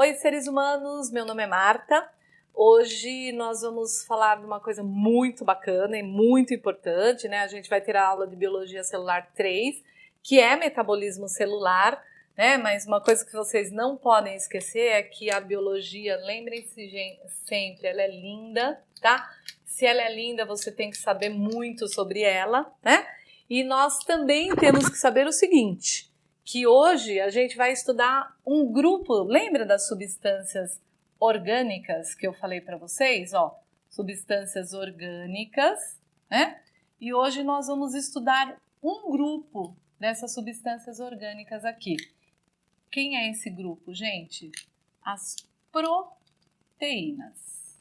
Oi, seres humanos, meu nome é Marta. Hoje nós vamos falar de uma coisa muito bacana e muito importante, né? A gente vai ter a aula de Biologia Celular 3, que é metabolismo celular, né? Mas uma coisa que vocês não podem esquecer é que a biologia, lembrem-se sempre, ela é linda, tá? Se ela é linda, você tem que saber muito sobre ela, né? E nós também temos que saber o seguinte, que hoje a gente vai estudar um grupo, lembra das substâncias orgânicas que eu falei para vocês? Ó, substâncias orgânicas, né? E hoje nós vamos estudar um grupo dessas substâncias orgânicas aqui. Quem é esse grupo, gente? As proteínas.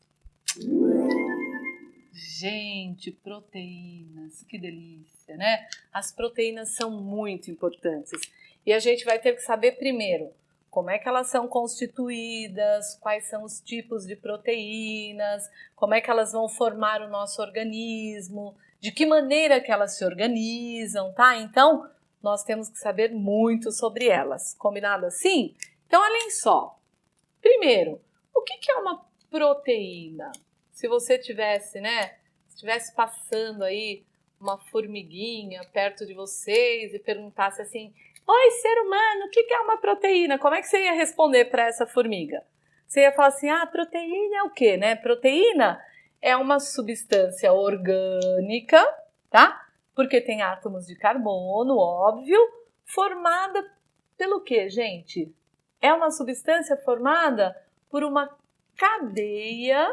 Gente, proteínas, que delícia, né? As proteínas são muito importantes. E a gente vai ter que saber primeiro como é que elas são constituídas, quais são os tipos de proteínas, como é que elas vão formar o nosso organismo, de que maneira que elas se organizam, tá? Então, nós temos que saber muito sobre elas. Combinado assim? Então, olhem só. Primeiro, o que é uma proteína? Se você tivesse, né, estivesse passando aí uma formiguinha perto de vocês e perguntasse assim: oi, ser humano, o que é uma proteína? Como é que você ia responder para essa formiga? Você ia falar assim, proteína é o quê, né? Proteína é uma substância orgânica, tá? Porque tem átomos de carbono, óbvio, formada pelo quê, gente? É uma substância formada por uma cadeia,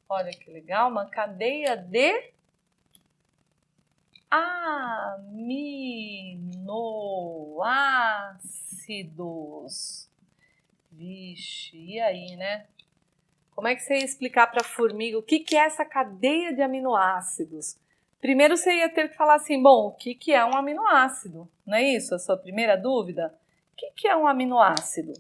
olha que legal, uma cadeia de aminoácidos. Vixe, e aí, né? Como é que você ia explicar para a formiga o que é essa cadeia de aminoácidos? Primeiro você ia ter que falar assim, bom, o que é um aminoácido? Não é isso a sua primeira dúvida? O que é um aminoácido?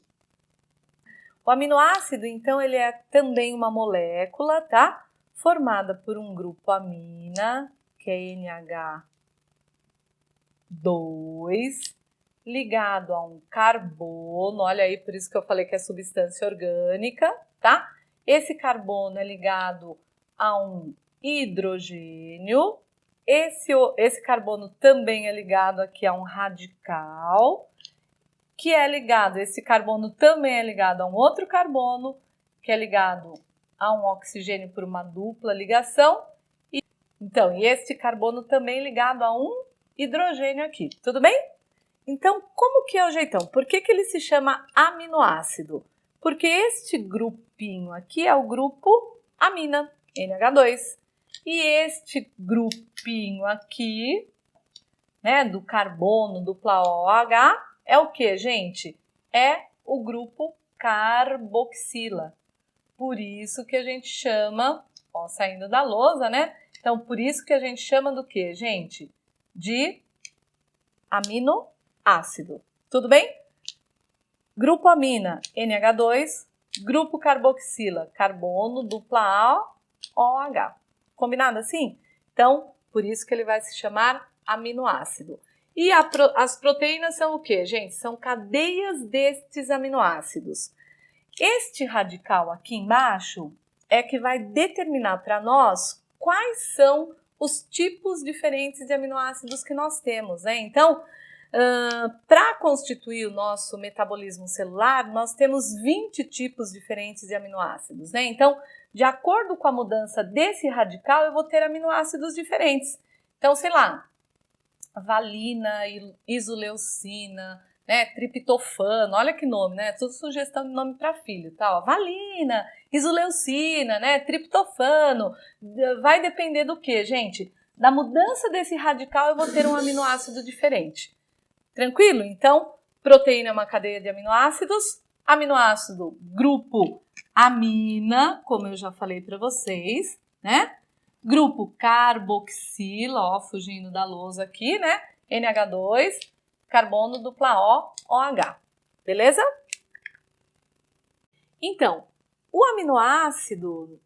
O aminoácido, então, ele é também uma molécula, tá? Formada por um grupo amina, que é NH2, ligado a um carbono, olha aí, por isso que eu falei que é substância orgânica, tá? Esse carbono é ligado a um hidrogênio, esse carbono também é ligado aqui a um radical, que é ligado, esse carbono também é ligado a um outro carbono, que é ligado a um oxigênio por uma dupla ligação. E este carbono também ligado a um hidrogênio aqui, tudo bem? Então, como que é o jeitão? Por que ele se chama aminoácido? Porque este grupinho aqui é o grupo amina, NH2. E este grupinho aqui, né, do carbono dupla OH, é o que, gente? É o grupo carboxila. Por isso que a gente chama, ó, saindo da lousa, né? Então, por isso que a gente chama do que, gente? De aminoácido. Tudo bem? Grupo amina, NH2. Grupo carboxila, carbono dupla A, OH. Combinado assim? Então, por isso que ele vai se chamar aminoácido. E as proteínas são o quê, gente? São cadeias destes aminoácidos. Este radical aqui embaixo é que vai determinar para nós quais são os tipos diferentes de aminoácidos que nós temos, né? Então, para constituir o nosso metabolismo celular, nós temos 20 tipos diferentes de aminoácidos, né? Então, de acordo com a mudança desse radical, eu vou ter aminoácidos diferentes. Então, sei lá, valina, isoleucina, né, triptofano, olha que nome, né? Tudo sugestão de nome para filho, tá? Ó, valina, isoleucina, né, triptofano. Vai depender do que, gente? Da mudança desse radical eu vou ter um aminoácido diferente. Tranquilo? Então, proteína é uma cadeia de aminoácidos. Aminoácido, grupo amina, como eu já falei para vocês, né? Grupo carboxila, ó, fugindo da lousa aqui, né? NH2, carbono dupla O, OH. Beleza? Então, o aminoácido,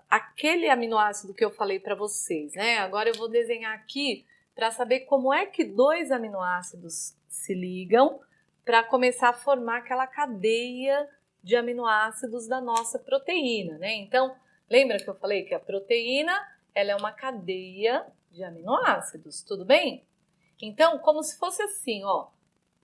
aquele aminoácido que eu falei para vocês, né? Agora eu vou desenhar aqui para saber como é que dois aminoácidos se ligam para começar a formar aquela cadeia de aminoácidos da nossa proteína, né? Então, lembra que eu falei que a proteína, ela é uma cadeia de aminoácidos, tudo bem? Então, como se fosse assim, ó,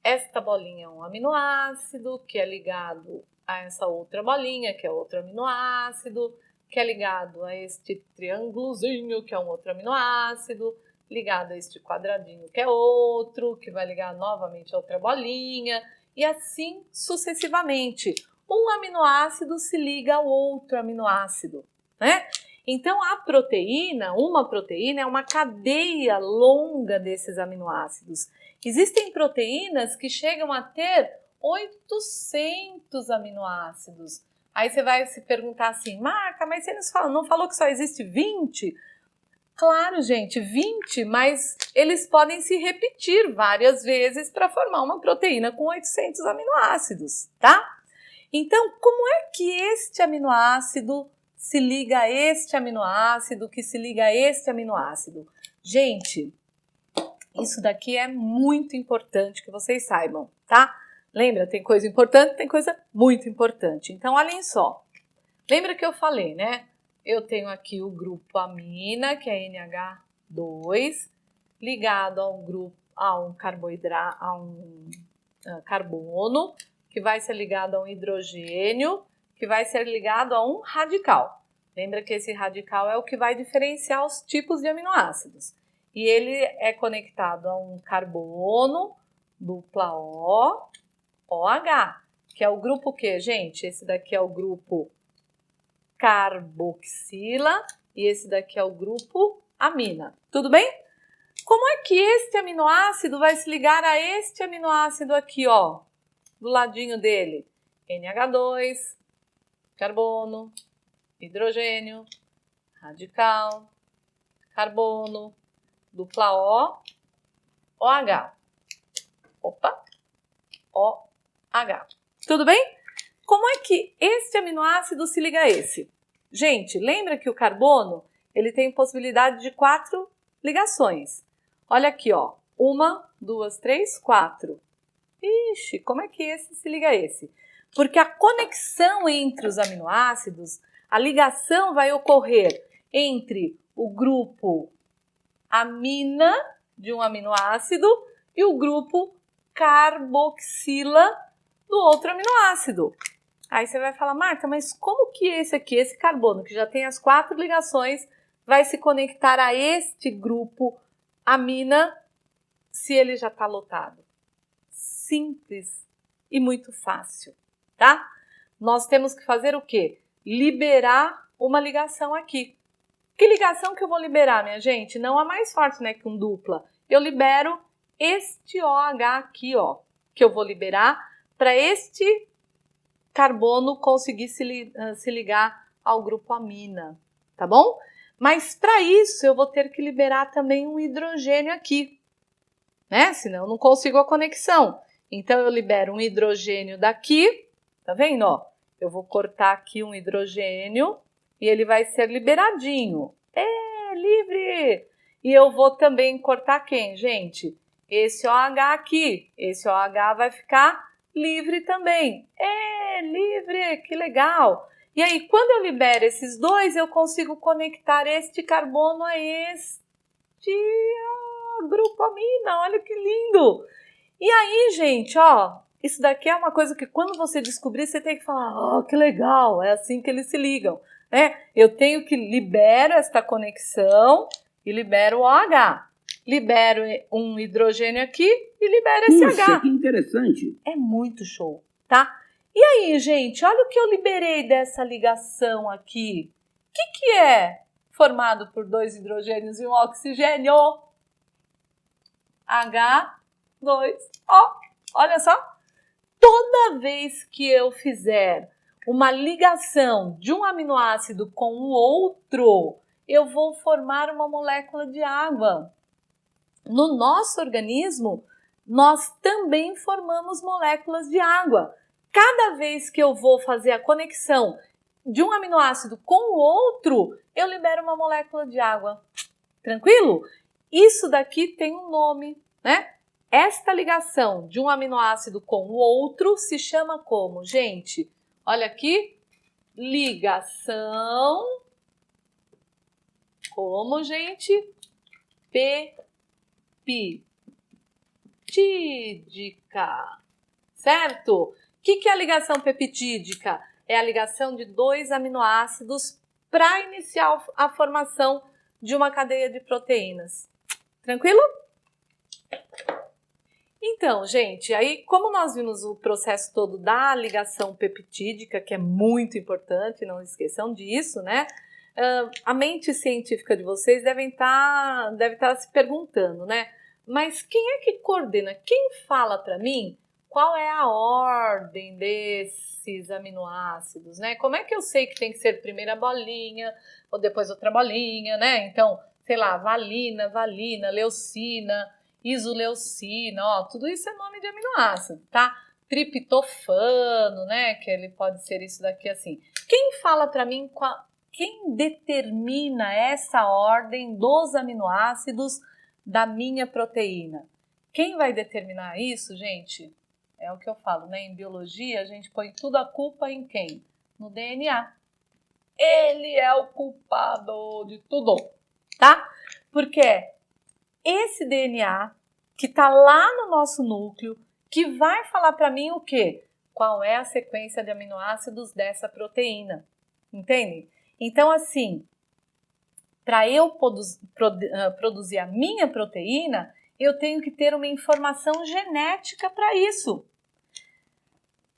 esta bolinha é um aminoácido que é ligado a essa outra bolinha, que é outro aminoácido, que é ligado a este triângulozinho, que é um outro aminoácido, ligado a este quadradinho, que é outro, que vai ligar novamente a outra bolinha, e assim sucessivamente. Um aminoácido se liga ao outro aminoácido, né? Então, a proteína, uma proteína é uma cadeia longa desses aminoácidos. Existem proteínas que chegam a ter 800 aminoácidos. Aí você vai se perguntar assim, Marta, mas você não falou que só existe 20? Claro, gente, 20, mas eles podem se repetir várias vezes para formar uma proteína com 800 aminoácidos, tá? Então, como é que este aminoácido se liga a este aminoácido, que se liga a este aminoácido? Gente, isso daqui é muito importante que vocês saibam, tá? Lembra, tem coisa importante, tem coisa muito importante. Então, olhem só. Lembra que eu falei, né? Eu tenho aqui o grupo amina, que é NH2, ligado a um carbono, que vai ser ligado a um hidrogênio, que vai ser ligado a um radical. Lembra que esse radical é o que vai diferenciar os tipos de aminoácidos. E ele é conectado a um carbono, dupla O, OH, que é o grupo que, gente? Esse daqui é o grupo carboxila e esse daqui é o grupo amina. Tudo bem? Como é que este aminoácido vai se ligar a este aminoácido aqui, ó, do ladinho dele? NH2, carbono, hidrogênio, radical, carbono, dupla O, OH. Opa, OH. Tudo bem? Como é que este aminoácido se liga a esse? Gente, lembra que o carbono, ele tem possibilidade de 4 ligações. Olha aqui, ó. 1, 2, 3, 4. Ixi, como é que esse se liga a esse? Porque a conexão entre os aminoácidos, a ligação vai ocorrer entre o grupo amina de um aminoácido e o grupo carboxila do outro aminoácido. Aí você vai falar, Marta, mas como que esse carbono, que já tem as 4 ligações, vai se conectar a este grupo amina se ele já está lotado? Simples e muito fácil, tá? Nós temos que fazer o quê? Liberar uma ligação aqui. Que ligação que eu vou liberar, minha gente? Não a mais forte, né, que um dupla. Eu libero este OH aqui, ó, que eu vou liberar para este carbono conseguir se ligar ao grupo amina, tá bom? Mas para isso eu vou ter que liberar também um hidrogênio aqui, né? Senão eu não consigo a conexão. Então eu libero um hidrogênio daqui, tá vendo, ó? Eu vou cortar aqui um hidrogênio e ele vai ser liberadinho. É, livre! E eu vou também cortar quem, gente? Esse OH aqui. Esse OH vai ficar livre também. É, livre! Que legal! E aí, quando eu libero esses dois, eu consigo conectar este carbono a este grupo amina. Olha que lindo! E aí, gente, ó, isso daqui é uma coisa que quando você descobrir, você tem que falar, oh, que legal, é assim que eles se ligam, né? Eu tenho que libero esta conexão e libero o OH. Libero um hidrogênio aqui e libero esse H. Que interessante. É muito show, tá? E aí, gente, olha o que eu liberei dessa ligação aqui. O que é formado por 2 hidrogênios e um oxigênio? H2O. Olha só. Toda vez que eu fizer uma ligação de um aminoácido com o outro, eu vou formar uma molécula de água. No nosso organismo, nós também formamos moléculas de água. Cada vez que eu vou fazer a conexão de um aminoácido com o outro, eu libero uma molécula de água. Tranquilo? Isso daqui tem um nome, né? Esta ligação de um aminoácido com o outro se chama como, gente? Olha aqui, ligação, como, gente? Peptídica, certo? O que é a ligação peptídica? É a ligação de dois aminoácidos para iniciar a formação de uma cadeia de proteínas. Tranquilo? Então, gente, aí como nós vimos o processo todo da ligação peptídica, que é muito importante, não esqueçam disso, né? A mente científica de vocês deve estar se perguntando, né? Mas quem é que coordena? Quem fala para mim qual é a ordem desses aminoácidos, né? Como é que eu sei que tem que ser primeiro a bolinha ou depois outra bolinha, né? Então, sei lá, valina, leucina, isoleucina, ó, tudo isso é nome de aminoácido, tá? Triptofano, né? Que ele pode ser isso daqui assim. Quem fala para mim quem determina essa ordem dos aminoácidos da minha proteína? Quem vai determinar isso, gente? É o que eu falo, né? Em biologia, a gente põe tudo a culpa em quem? No DNA. Ele é o culpado de tudo, tá? Porque esse DNA que tá lá no nosso núcleo, que vai falar para mim o quê? Qual é a sequência de aminoácidos dessa proteína, entende? Então, assim, para eu produzir a minha proteína, eu tenho que ter uma informação genética para isso.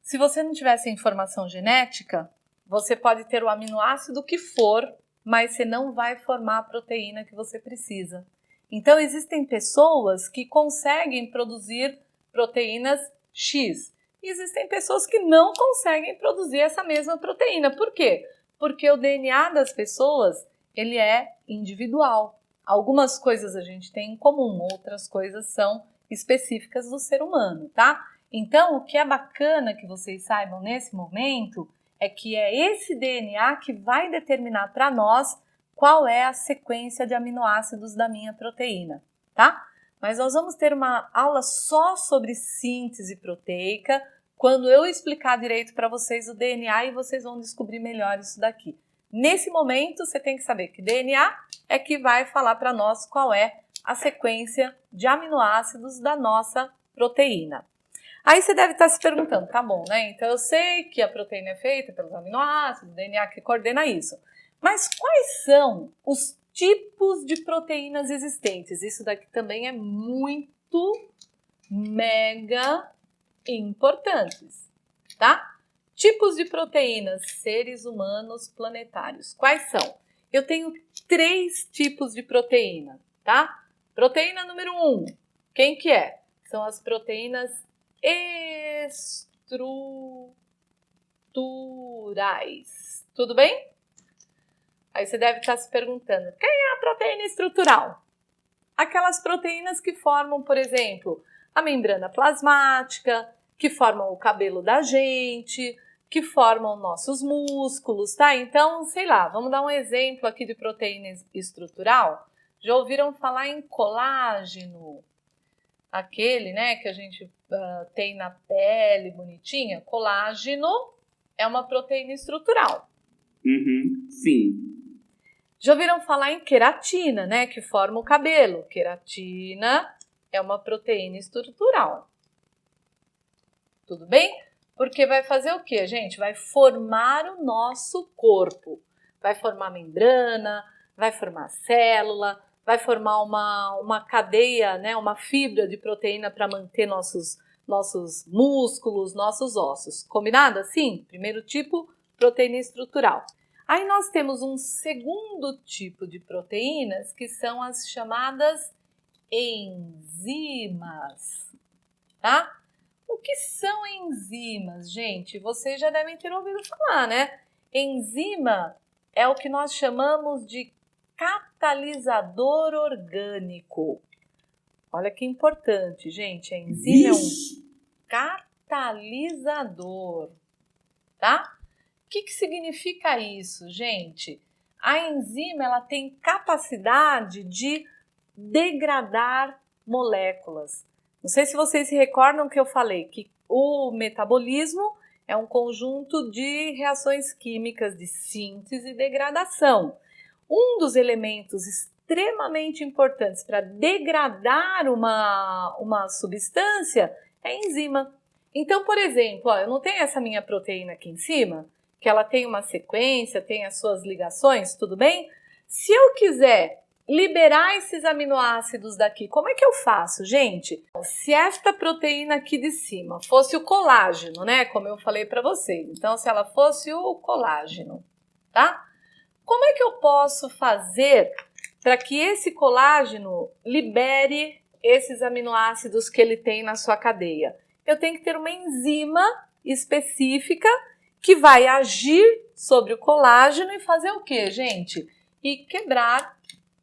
Se você não tivesse informação genética, você pode ter o aminoácido que for, mas você não vai formar a proteína que você precisa. Então, existem pessoas que conseguem produzir proteínas X. E existem pessoas que não conseguem produzir essa mesma proteína. Por quê? Porque o DNA das pessoas, ele é individual. Algumas coisas a gente tem em comum, outras coisas são específicas do ser humano, tá? Então, o que é bacana que vocês saibam nesse momento é que é esse DNA que vai determinar para nós qual é a sequência de aminoácidos da minha proteína, tá? Mas nós vamos ter uma aula só sobre síntese proteica quando eu explicar direito para vocês o DNA e vocês vão descobrir melhor isso daqui. Nesse momento, você tem que saber que DNA é que vai falar para nós qual é a sequência de aminoácidos da nossa proteína. Aí você deve estar se perguntando, tá bom, né? Então eu sei que a proteína é feita pelos aminoácidos, o DNA que coordena isso. Mas quais são os tipos de proteínas existentes? Isso daqui também é muito mega importantes, tá? Tipos de proteínas, seres humanos planetários. Quais são? Eu tenho 3 tipos de proteína, tá? Proteína número 1, quem que é? São as proteínas estruturais. Tudo bem? Aí você deve estar se perguntando, quem é a proteína estrutural? Aquelas proteínas que formam, por exemplo, a membrana plasmática, que formam o cabelo da gente, que formam nossos músculos, tá? Então, sei lá, vamos dar um exemplo aqui de proteína estrutural. Já ouviram falar em colágeno? Aquele, né, que a gente tem na pele bonitinha? Colágeno é uma proteína estrutural. Sim. Já ouviram falar em queratina, né, que forma o cabelo? Queratina é uma proteína estrutural. Tudo bem? Porque vai fazer o quê, gente? Vai formar o nosso corpo. Vai formar membrana, vai formar célula, vai formar uma cadeia, né, uma fibra de proteína para manter nossos músculos, nossos ossos. Combinado assim? Primeiro tipo, proteína estrutural. Aí nós temos um segundo tipo de proteínas, que são as chamadas enzimas, tá? O que são enzimas, gente? Vocês já devem ter ouvido falar, né? Enzima é o que nós chamamos de catalisador orgânico. Olha que importante, gente. A enzima é um catalisador, tá? O que significa isso, gente? A enzima ela tem capacidade de degradar moléculas. Não sei se vocês se recordam que eu falei que o metabolismo é um conjunto de reações químicas de síntese e degradação. Um dos elementos extremamente importantes para degradar uma substância é a enzima. Então, por exemplo, eu não tenho essa minha proteína aqui em cima, que ela tem uma sequência, tem as suas ligações, tudo bem? Se eu quiser liberar esses aminoácidos daqui, como é que eu faço, gente? Se esta proteína aqui de cima fosse o colágeno, né? Como eu falei para vocês. Então, se ela fosse o colágeno, tá? Como é que eu posso fazer para que esse colágeno libere esses aminoácidos que ele tem na sua cadeia? Eu tenho que ter uma enzima específica que vai agir sobre o colágeno e fazer o quê, gente? E quebrar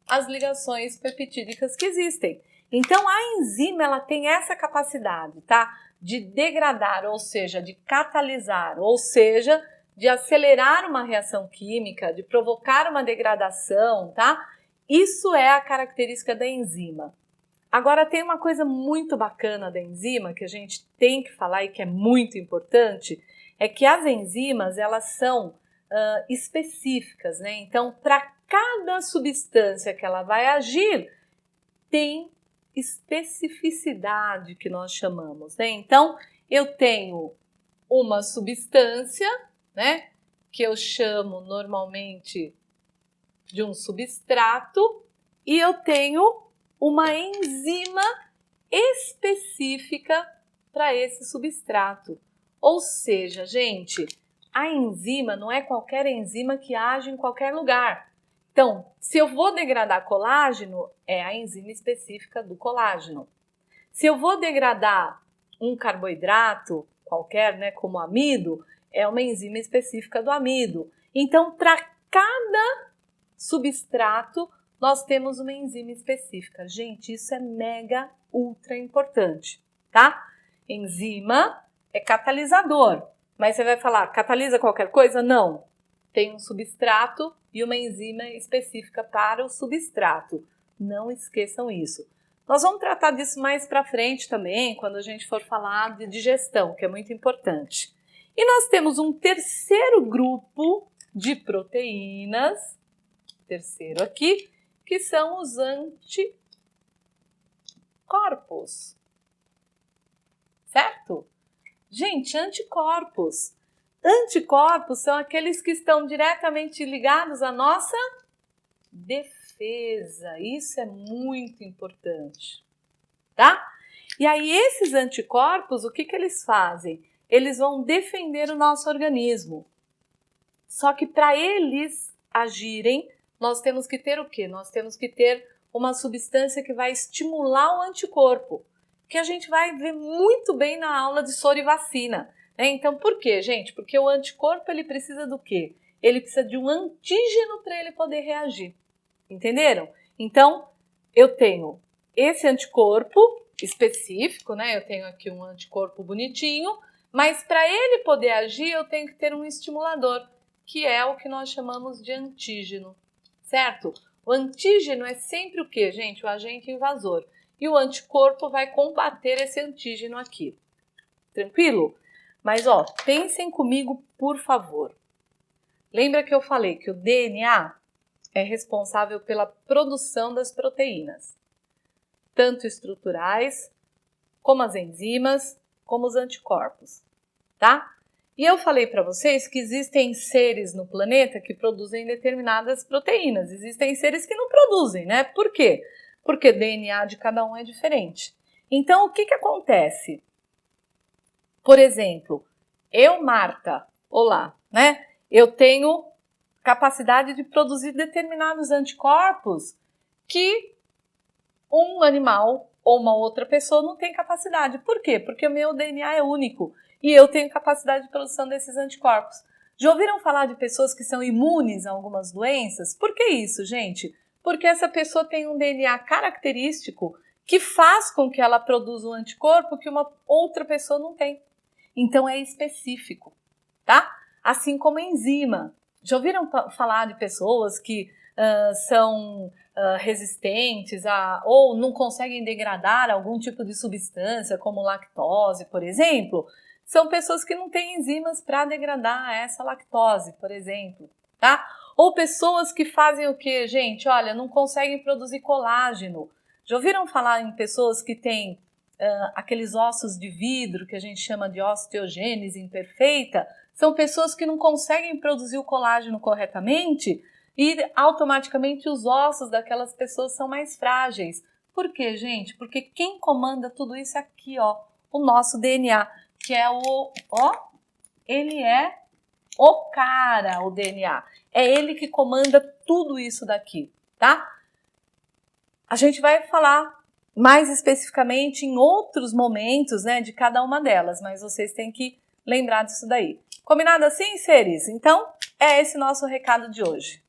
as ligações peptídicas que existem. Então, a enzima ela tem essa capacidade, tá? De degradar, ou seja, de catalisar, ou seja, de acelerar uma reação química, de provocar uma degradação, tá? Isso é a característica da enzima. Agora, tem uma coisa muito bacana da enzima que a gente tem que falar e que é muito importante, é que as enzimas, elas são específicas, né? Então, para cada substância que ela vai agir, tem especificidade que nós chamamos, né? Então, eu tenho uma substância, né? Que eu chamo normalmente de um substrato, e eu tenho uma enzima específica para esse substrato. Ou seja, gente, a enzima não é qualquer enzima que age em qualquer lugar. Então, se eu vou degradar colágeno, é a enzima específica do colágeno. Se eu vou degradar um carboidrato qualquer, né, como amido, é uma enzima específica do amido. Então, para cada substrato, nós temos uma enzima específica. Gente, isso é mega, ultra importante, tá? Enzima é catalisador, mas você vai falar, catalisa qualquer coisa? Não. Tem um substrato e uma enzima específica para o substrato. Não esqueçam isso. Nós vamos tratar disso mais para frente também, quando a gente for falar de digestão, que é muito importante. E nós temos um terceiro grupo de proteínas, terceiro aqui, que são os anticorpos. Certo? Gente, anticorpos. Anticorpos são aqueles que estão diretamente ligados à nossa defesa. Isso é muito importante, tá? E aí, esses anticorpos, o que eles fazem? Eles vão defender o nosso organismo. Só que para eles agirem, nós temos que ter o quê? Nós temos que ter uma substância que vai estimular o anticorpo, que a gente vai ver muito bem na aula de soro e vacina. Então, por quê, gente? Porque o anticorpo, ele precisa do quê? Ele precisa de um antígeno para ele poder reagir. Entenderam? Então, eu tenho esse anticorpo específico, né? Eu tenho aqui um anticorpo bonitinho, mas para ele poder agir, eu tenho que ter um estimulador, que é o que nós chamamos de antígeno, certo? O antígeno é sempre o quê, gente? O agente invasor. E o anticorpo vai combater esse antígeno aqui. Tranquilo? Mas, ó, pensem comigo, por favor. Lembra que eu falei que o DNA é responsável pela produção das proteínas, tanto estruturais, como as enzimas, como os anticorpos, tá? E eu falei para vocês que existem seres no planeta que produzem determinadas proteínas. Existem seres que não produzem, né? Por quê? Porque o DNA de cada um é diferente. Então, o que acontece? Por exemplo, eu, Marta, olá, né? Eu tenho capacidade de produzir determinados anticorpos que um animal ou uma outra pessoa não tem capacidade. Por quê? Porque o meu DNA é único e eu tenho capacidade de produção desses anticorpos. Já ouviram falar de pessoas que são imunes a algumas doenças? Por que isso, gente? Porque essa pessoa tem um DNA característico que faz com que ela produza um anticorpo que uma outra pessoa não tem. Então, é específico, tá? Assim como a enzima. Já ouviram falar de pessoas que são resistentes ou não conseguem degradar algum tipo de substância, como lactose, por exemplo? São pessoas que não têm enzimas para degradar essa lactose, por exemplo, tá? Ou pessoas que fazem o quê, gente? Olha, não conseguem produzir colágeno. Já ouviram falar em pessoas que têm aqueles ossos de vidro que a gente chama de osteogênese imperfeita? São pessoas que não conseguem produzir o colágeno corretamente e automaticamente os ossos daquelas pessoas são mais frágeis. Por quê, gente? Porque quem comanda tudo isso é aqui, ó, o nosso DNA, que é ele é o cara, o DNA. É ele que comanda tudo isso daqui, tá? A gente vai falar mais especificamente em outros momentos, né, de cada uma delas, mas vocês têm que lembrar disso daí. Combinado assim, seres? Então, é esse nosso recado de hoje.